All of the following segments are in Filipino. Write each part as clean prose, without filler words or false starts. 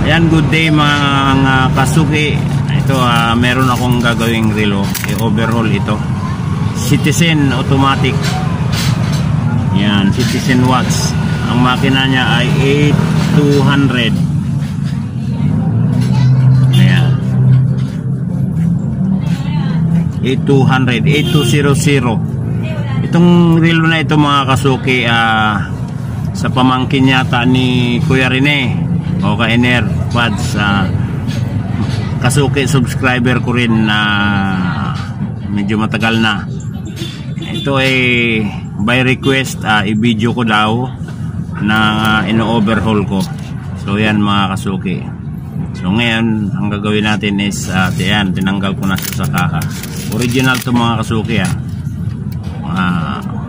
Ayan, good day mga kasuki. Ito, meron akong gagawing relo. I-overhaul ito. Citizen automatic. Yan, Citizen watts. Ang makina niya ay 8200. Ayan. 8200. Itong relo na ito mga kasuki, sa pamangkin yata ni Kuya Rene o ka-Ener Pads, kasuki subscriber ko rin na medyo matagal na. Ito ay by request, i-video ko daw na ino-overhaul ko. So yan mga kasuki. So ngayon ang gagawin natin is yan, tinanggal ko na sa kaha. Original to mga kasuki.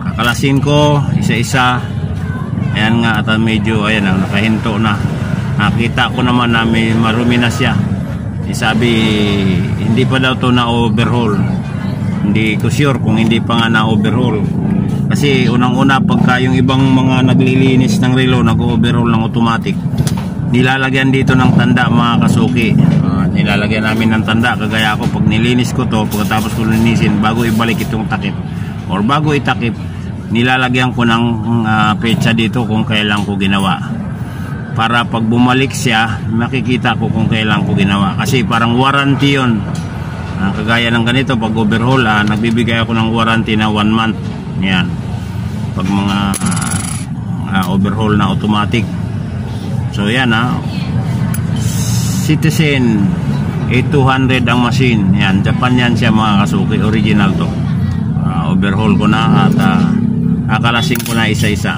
Kakalasin ko isa-isa. Ayan nga, at medyo ayan, nakahinto na. Nakita ko naman na may marumi na siya. Sabi hindi pa daw to na overhaul. Hindi ko sure kung hindi pa nga na overhaul. Kasi unang-una pagka yung ibang mga naglilinis ng relo nag-overhaul ng automatic, nilalagyan dito ng tanda mga kasuki. Nilalagyan namin ng tanda. Kagaya ako, pag nilinis ko to, pagkatapos ko linisin, bago ibalik itong takip or bago itakip, nilalagyan ko ng petsa dito kung kailan ko ginawa, para pag bumalik siya makikita ko kung kailan ko ginawa. Kasi parang warranty yun. Kagaya ng ganito, pag overhaul, nagbibigay ako ng warranty na 1 month. Yan, pag mga overhaul na automatic. So yan, Citizen 8200 ang machine. Yan, Japan yan siya mga kasuki. Original to. Overhaul ko na at akalasin ko na isa-isa.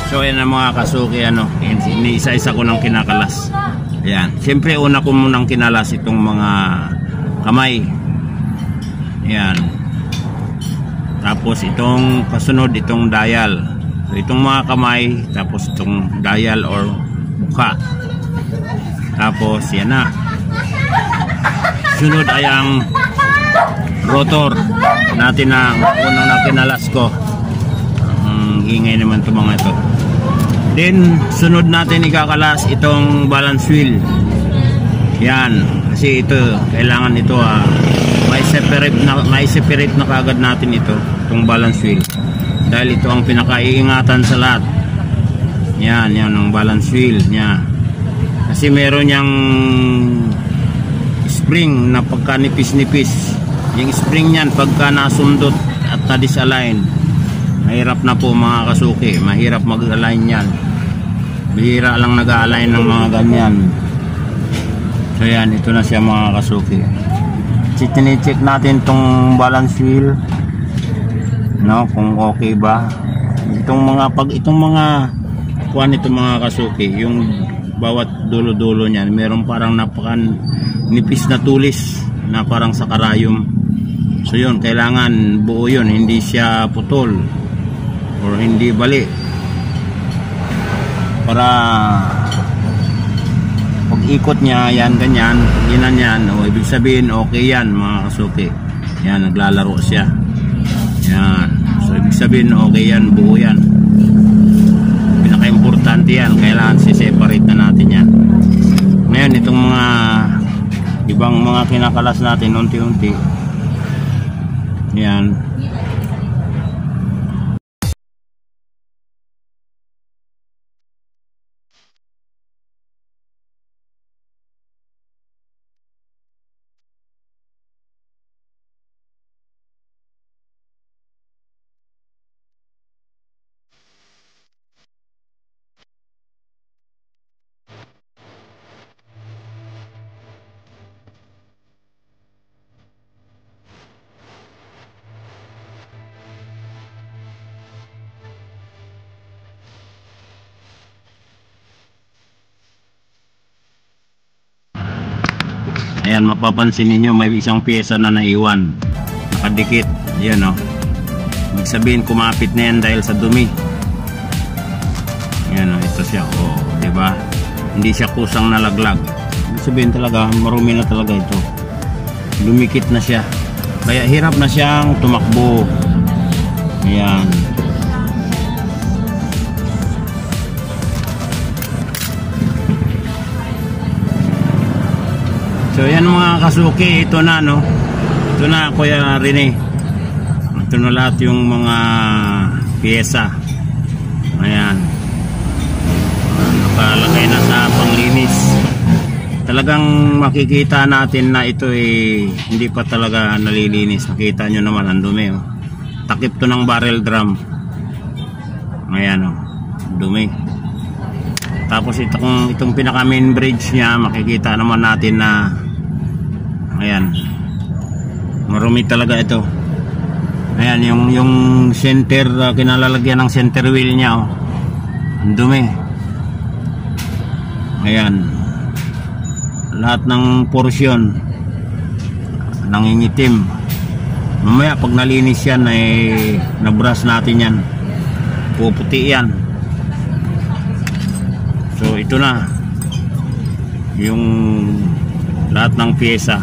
So yan ang mga kasuki, isa-isa ko nang kinakalas. Ayan. Siyempre una ko munang kinalas itong mga kamay. Ayan. Tapos itong kasunod, itong dial. So itong mga kamay, tapos itong dial or mukha. Tapos yan na. Sunod ay ang rotor natin na unang na kinalas ko. Ingay naman itong mga ito. Then sunod natin ikakalas itong balance wheel. Yan, kasi ito kailangan ito may separate na kagad natin itong balance wheel, dahil ito ang pinakaiingatan sa lahat. Yan ang balance wheel niya, kasi meron yang spring na pagka nipis-nipis. Yung spring niyan pagka nasundot at na-disalign, mahirap na po mga kasuki, mahirap mag-align yan. Bihira lang nag-align ng mga ganyan. So yan, ito na siya mga kasuki. Tine-check natin tong balance wheel, kung okay ba. Itong mga mga kasuki, yung bawat dulo-dulo niyan, meron parang napakan nipis na tulis na parang sa karayom. So yun, kailangan buo yun, hindi siya putol or hindi bali, para pag ikot niya yan ganyan, yan, ibig sabihin okay yan mga kasuki. Yan, naglalaro siya. Yan, so ibig sabihin okay yan, buo yan. Pinaka-importante yan, kailangan si-separate na natin yan. Ngayon itong mga ibang mga kinakalas natin unti-unti. Yan. Ayan, mapapansin niyo may isang pyesa na naiwan, nakadikit. Yan ibig sabihin kumapit na yan dahil sa dumi. Yan ito siya, diba? Hindi siya kusang nalaglag. Ibig sabihin talaga marumi na talaga ito, lumikit na siya, kaya hirap na siyang tumakbo. Ayan. So yan mga kasuki, ito na no. Ito na Kuya Rene. Ito na lahat yung mga piyesa. Ayan. Nakalagay na sa panglinis. Talagang makikita natin na ito hindi pa talaga nalilinis. Makita nyo naman ang dumi oh. Takip to ng barrel drum. Ayan oh, dumi. Tapos itong pinaka main bridge niya, makikita naman natin na ayan, marumi talaga ito. Ayan yung center, kinalalagyan ng center wheel niya oh. Ang dumi. Ayan, lahat ng porsyon nangingitim. Mamaya pag nalinis yan nabrush natin yan, puputi yan. So ito na yung lahat ng pyesa.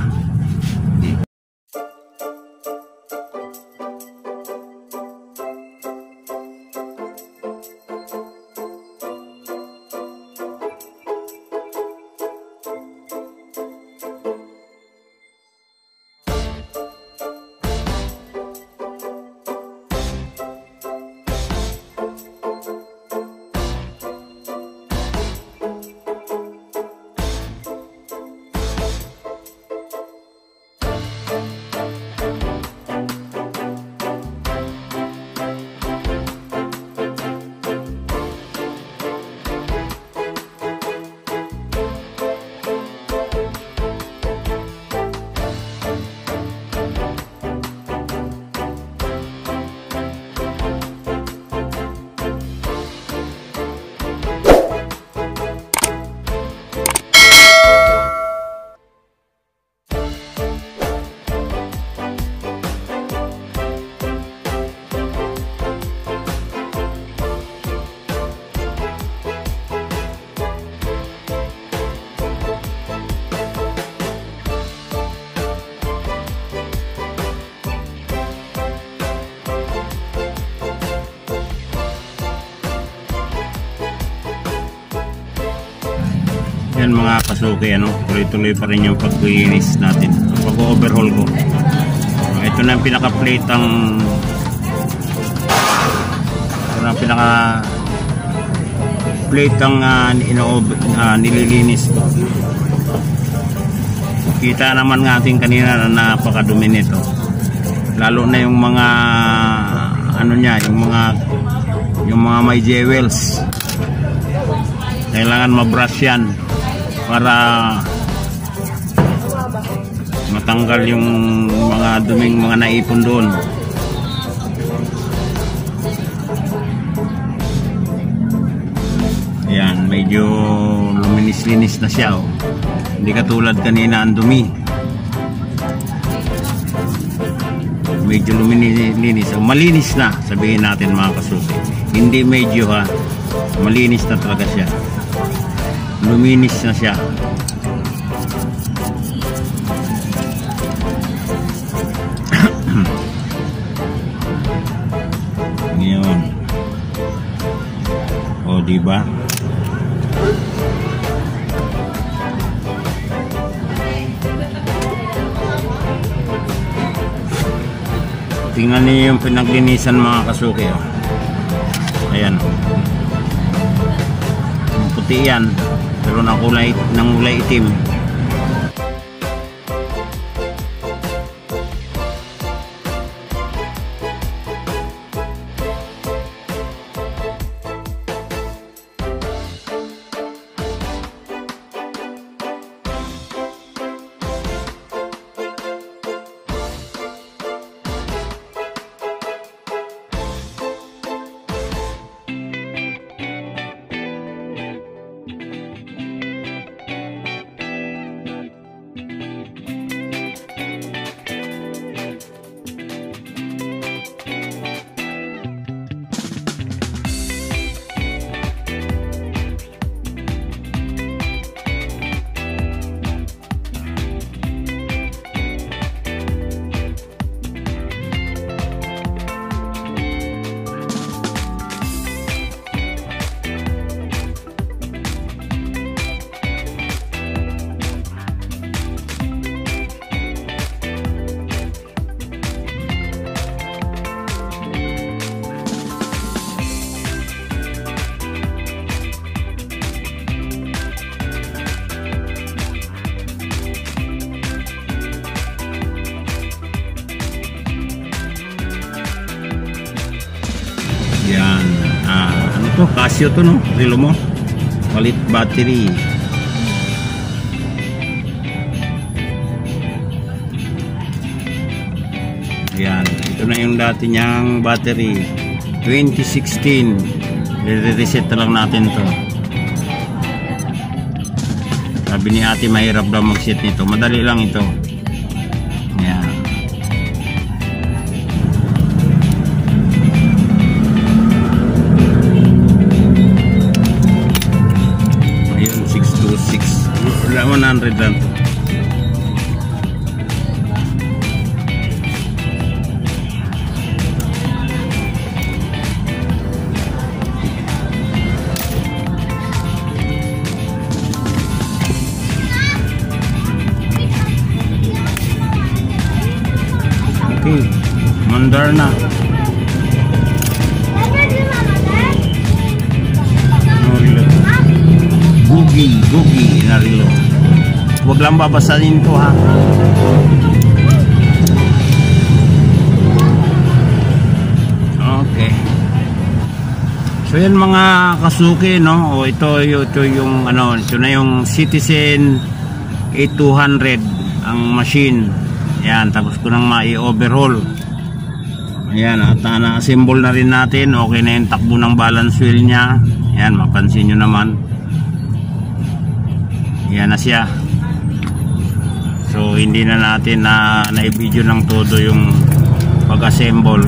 Yan mga kasuki, tuloy-tuloy pa rin yung paglinis natin, pag-overhaul ko. Ito na yung pinaka-plate nililinis ko. Kita naman natin kanina na napakadumi nito. Lalo na yung mga yung mga may jewels. Kailangan mabrush yan para matanggal yung mga duming mga naipon doon. Ayan, medyo luminis-linis na siya oh. Hindi katulad kanina ang dumi. Medyo luminis, malinis na, sabihin natin mga kasuki. Hindi medyo malinis na talaga siya. Luminis na siya. Ngayon. O, diba? Tingnan niyo yung pinaglinisan mga kasuki oh. Ayan oh. Puti yan, pero ng kulay itim. Ano to? Casio to, no? Relo mo. Palit battery. Ayan. Ito na yung dati niyang battery. 2016. Re-reset na lang natin to. Sabi ni ate mahirap daw mag-set nito. Madali lang ito. Ayan. Ayun, 626. 100 lang to. Okay, mandar na. Gugi na relo. Huwag lang babasahin to, ha. Okay. So yan mga kasuki, no. O ito yung ano, ito na yung Citizen 8200 ang machine. Ayan, tapos ko nang mai-overhaul. Ayan, at na-assemble na rin natin. Okay na yung takbo ng balance wheel nya. Ayan, mapansin nyo naman. Ayan na siya. So, hindi na natin na-video ng todo yung pag-assemble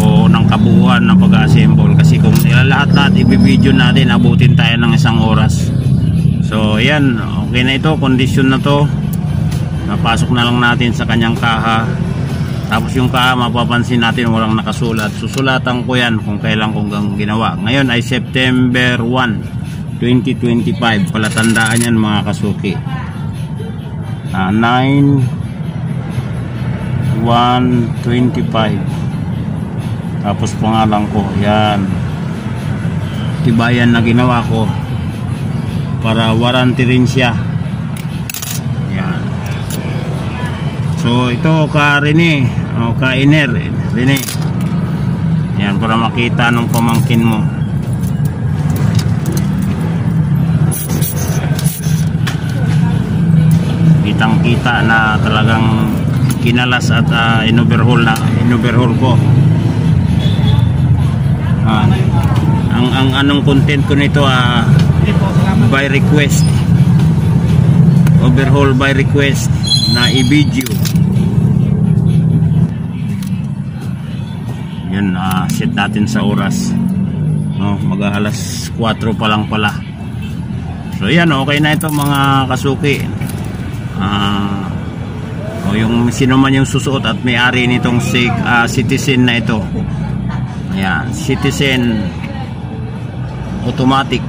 o ng kabuuan ng pag-assemble. Kasi kung lahat i-video natin, abutin tayo ng 1 oras. So, ayan, okay na ito. Condition na to. Napasok na lang natin sa kanyang kaha. Tapos yung kaha, mapapansin natin walang nakasulat. Susulatan ko yan kung kailan kong ginawa. Ngayon ay September 1, 2025. Palatandaan yan mga kasuki. 9/1/25. Tapos pangalan ko. Yan. Tibayan na ginawa ko. Para warranty rin siya. So ito ka Rene, o ka Iner, Rene. Yan para makita nung pamangkin mo. Kitang-kita na talagang kinalas at inoverhaul ko. Ang anong content ko nito by request. Overhaul by request na i-video. Yan, set natin sa oras, no, mag-alas 4 pa lang pala. So yan, okay na ito mga kasuki. Yung sino man yung susuot at may-ari nitong Citizen na ito. Ayan, Citizen automatic.